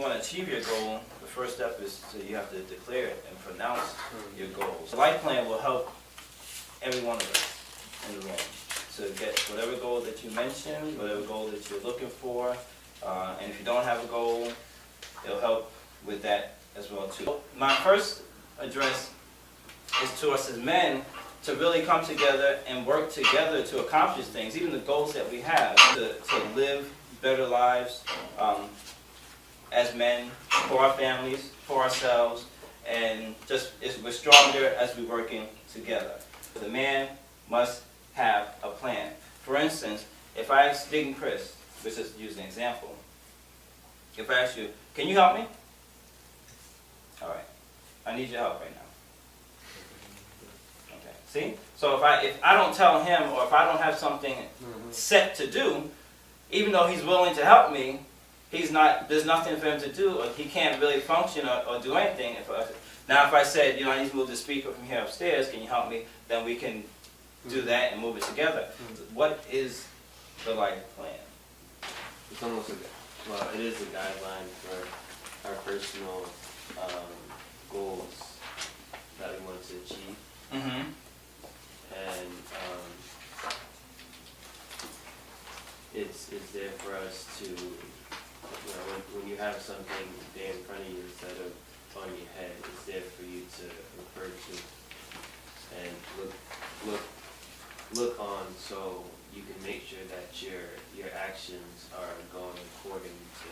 want to achieve your goal, the first step is you have to declare it and pronounce your goals. The life plan will help every one of us in the room to get whatever goal that you mentioned, whatever goal that you're looking for. And if you don't have a goal, it'll help with that as well too. My first address is to us as men to really come together and work together to accomplish things, even the goals that we have, to live better lives as men, for our families, for ourselves, and just we're stronger as we're working together. The man must have a plan. For instance, if I ask Dick and Chris, let's just use an example. If I ask you, can you help me? All right, I need your help right now. Okay, see? So if I don't tell him, or if I don't have something set to do, even though he's willing to help me, there's nothing for him to do, or he can't really function or do anything. Now if I said, I need to move the speaker from here upstairs, can you help me? Then we can do that and move it together. What is the life plan? It's almost it is a guideline for our personal goals that we want to achieve. Mm-hmm. And it's there for us to, when you have something there in front of you instead of on your head, it's there for you to refer to and look on, so you can make sure that your actions are going according to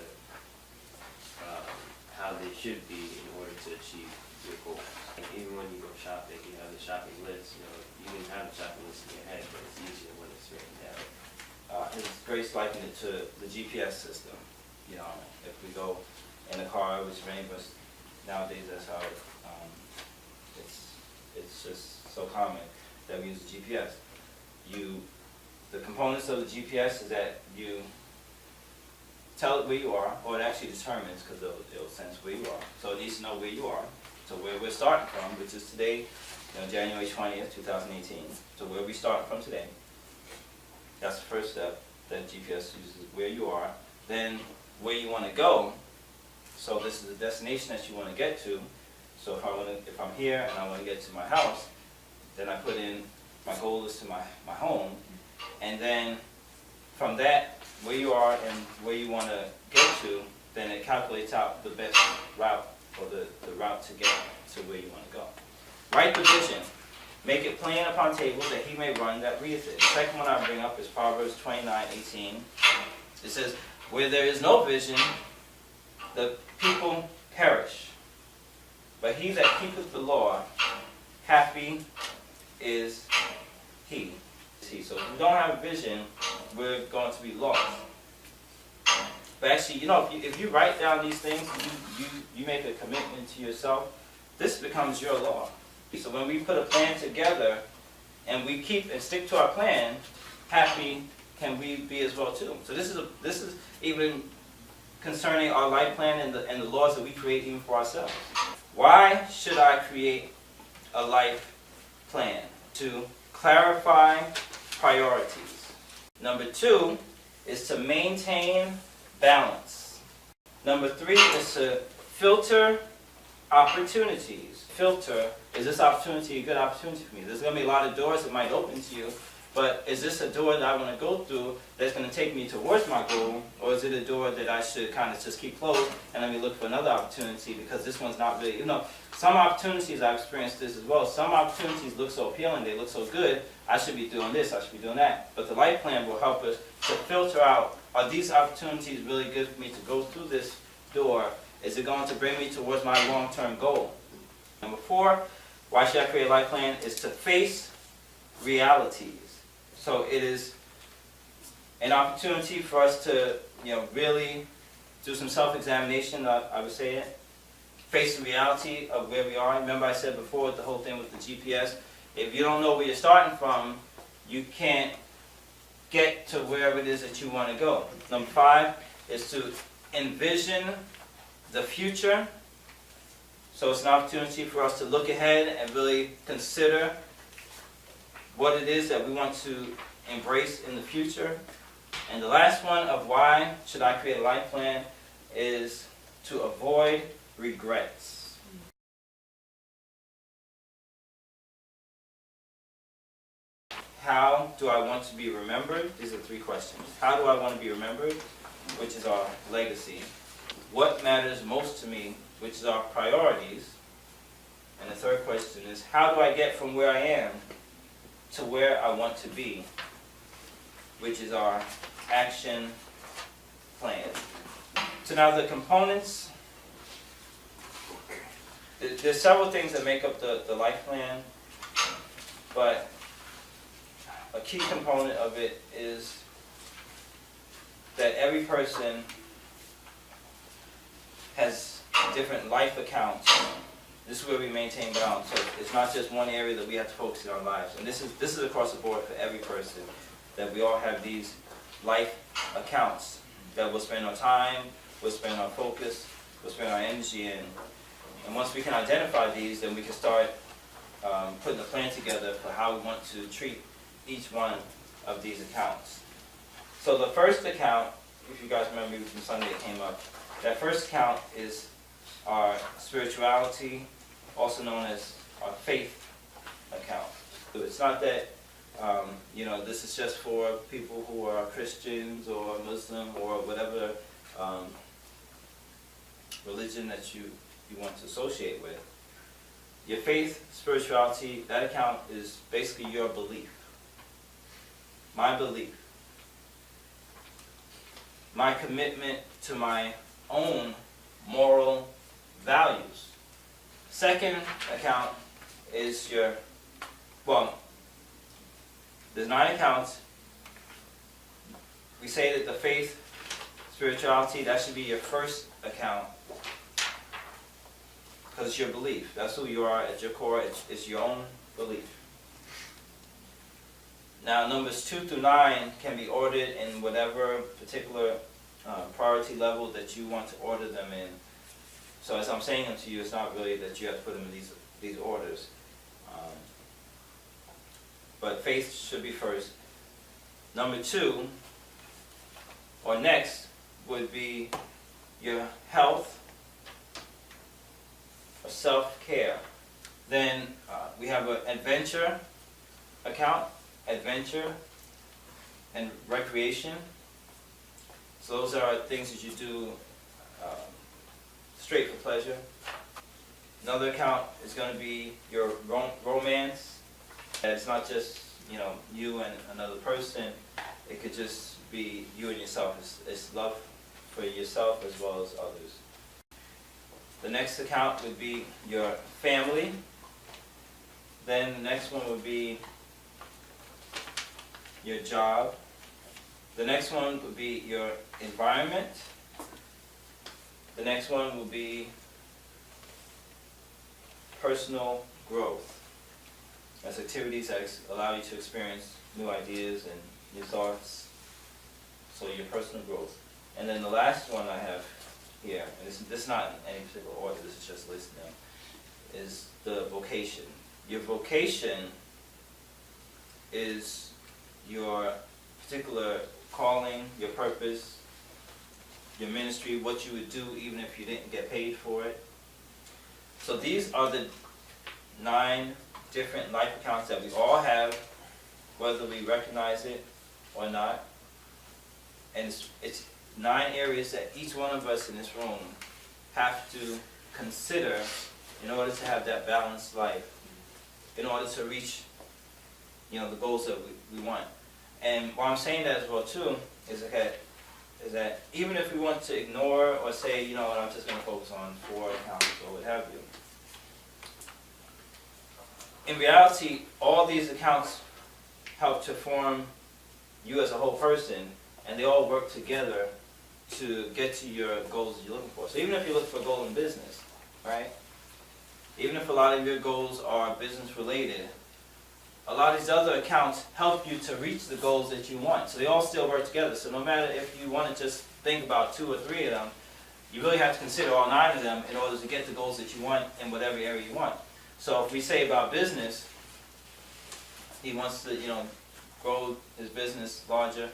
how they should be in order to achieve your goals. And even when you go shopping, you have the shopping list. You can have the shopping list in your head, but it's easier when it's written down. His Grace likened it to the GPS system. If we go in a car, which many of us nowadays, that's how it's just so common that we use the GPS. The components of the GPS is that you tell it where you are, or it actually determines, because it'll sense where you are. So it needs to know where you are, so where we're starting from, which is today, January 20th, 2018. So where we starting from today. That's the first step that GPS uses, where you are. Then where you want to go. So this is the destination that you want to get to. So if I'm here and I want to get to my house, then I put in my goal is to my home. And then from that, where you are and where you want to get to, then it calculates out the best route, or the route to get to where you want to go. Write the vision. Make it plain upon tables that he may run that readeth it. The second one I bring up is Proverbs 29:18. It says, where there is no vision, the people perish. But he that keepeth the law, happy is he. So if we don't have a vision, we're going to be lost. But actually, if you write down these things, you make a commitment to yourself, this becomes your law. So when we put a plan together and we keep and stick to our plan, happy can we be as well too. So this is even concerning our life plan and the laws that we create even for ourselves. Why should I create a life plan? To clarify priorities. Number 2 is to maintain balance. Number 3 is to filter opportunities. Filter, is this opportunity a good opportunity for me? There's going to be a lot of doors that might open to you, but is this a door that I want to go through that's going to take me towards my goal, or is it a door that I should kind of just keep closed and let me look for another opportunity, because this one's not really, some opportunities, I've experienced this as well, some opportunities look so appealing, they look so good, I should be doing this, I should be doing that. But the life plan will help us to filter out, are these opportunities really good for me to go through this door? Is it going to bring me towards my long-term goal? Number 4, why should I create a life plan? Is to face realities. So it is an opportunity for us to, really do some self-examination, I would say it. Face the reality of where we are. Remember I said before, the whole thing with the GPS, if you don't know where you're starting from, you can't get to wherever it is that you want to go. Number 5 is to envision the future. So it's an opportunity for us to look ahead and really consider what it is that we want to embrace in the future. And the last one of why should I create a life plan is to avoid regrets. How do I want to be remembered? These are 3 questions. How do I want to be remembered? Which is our legacy. What matters most to me? Which is our priorities. And the 3rd question is, how do I get from where I am to where I want to be? Which is our action plan. So now the components, there's several things that make up the life plan, but a key component of it is that every person has different life accounts. This is where we maintain balance. So it's not just one area that we have to focus in our lives. And this is across the board for every person, that we all have these life accounts that we'll spend our time, we'll spend our focus, we'll spend our energy in. And once we can identify these, then we can start putting a plan together for how we want to treat each one of these accounts. So the first account, if you guys remember from Sunday it came up, that first account is our spirituality, also known as our faith account. So it's not that this is just for people who are Christians or Muslim or whatever religion that you want to associate with. Your faith, spirituality, that account is basically your belief. My belief. My commitment to my own moral values. Second account is there's 9 accounts. We say that the faith, spirituality, that should be your first account. Because it's your belief. That's who you are at your core. It's your own belief. Now, numbers 2 through 9 can be ordered in whatever particular priority level that you want to order them in. So as I'm saying them to you, it's not really that you have to put them in these orders. But faith should be first. Number 2, or next, would be your health or self-care. Then we have an adventure account, adventure and recreation. So those are things that you do straight for pleasure. Another account is going to be your romance. It's not just you and another person. It could just be you and yourself. It's love for yourself as well as others. The next account would be your family. Then the next one would be your job. The next one would be your environment. The next one will be personal growth. That's activities that allow you to experience new ideas and new thoughts. So your personal growth. And then the last one I have here, and this is not in any particular order, this is just listing them, is the vocation. Your vocation is your particular calling, your purpose, your ministry, what you would do even if you didn't get paid for it. So these are the 9 different life accounts that we all have, whether we recognize it or not. And it's 9 areas that each one of us in this room have to consider in order to have that balanced life, in order to reach the goals that we want. And why I'm saying that as well too is that even if we want to ignore or say, I'm just going to focus on 4 accounts or what have you, in reality, all these accounts help to form you as a whole person, and they all work together to get to your goals that you're looking for. So even if you look for a goal in business, right? Even if a lot of your goals are business related, a lot of these other accounts help you to reach the goals that you want. So they all still work together. So no matter if you want to just think about 2 or 3 of them, you really have to consider all 9 of them in order to get the goals that you want in whatever area you want. So if we say about business, he wants to, grow his business larger.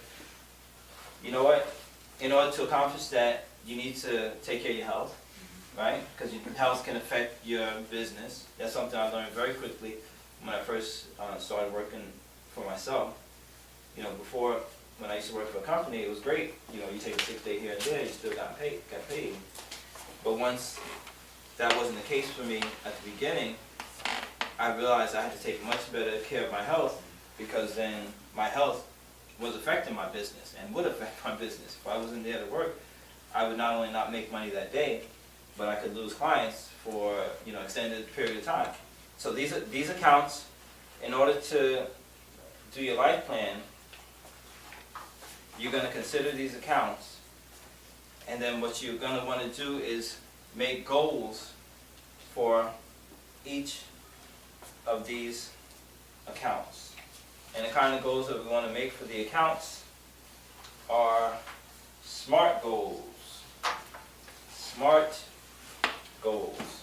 You know what? In order to accomplish that, you need to take care of your health. right? Because your health can affect your business. That's something I learned very quickly when I first started working for myself. You know, before, when I used to work for a company, it was great. You know, you take a sick day here and there, you still got paid. But once that wasn't the case for me at the beginning, I realized I had to take much better care of my health, because then my health was affecting my business and would affect my business. If I wasn't there to work, I would not only not make money that day, but I could lose clients for, you know, extended period of time. So these accounts, in order to do your life plan, you're going to consider these accounts, and then what you're going to want to do is make goals for each of these accounts. And the kind of goals that we want to make for the accounts are SMART goals. SMART goals.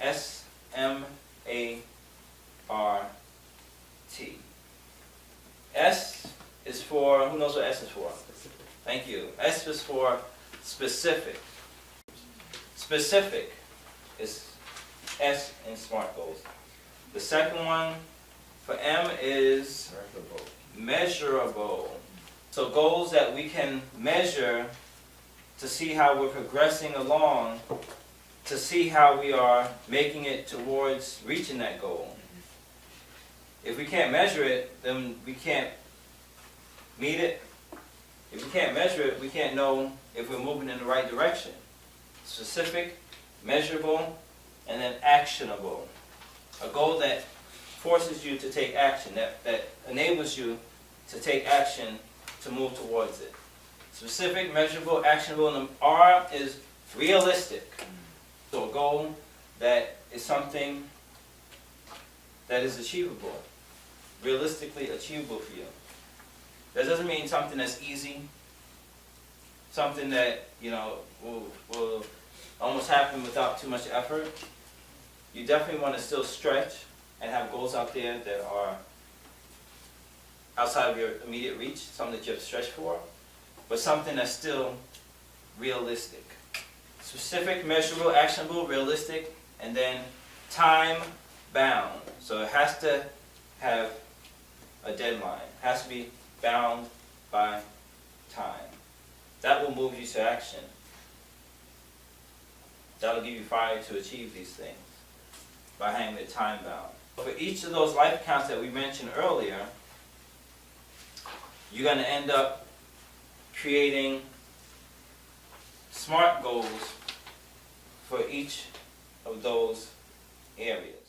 S.M.A.R.T. S is for, who knows what S is for? Thank you. S is for specific. Specific is S in SMART goals. The second one for M is measurable. So goals that we can measure to see how we're progressing along, to see how we are making it towards reaching that goal. If we can't measure it, then we can't meet it. If we can't measure it, we can't know if we're moving in the right direction. Specific, measurable, and then actionable. A goal that forces you to take action, that enables you to take action to move towards it. Specific, measurable, actionable, and the R is realistic. So a goal that is something that is achievable, realistically achievable for you. That doesn't mean something that's easy, something that, you know, will almost happen without too much effort. You definitely want to still stretch and have goals out there that are outside of your immediate reach, something that you have to stretch for, but something that's still realistic. Specific, measurable, actionable, realistic, and then time bound. So it has to have a deadline. It has to be bound by time. That will move you to action. That'll give you fire to achieve these things by having it time bound. For each of those life accounts that we mentioned earlier, you're going to end up creating SMART goals for each of those areas.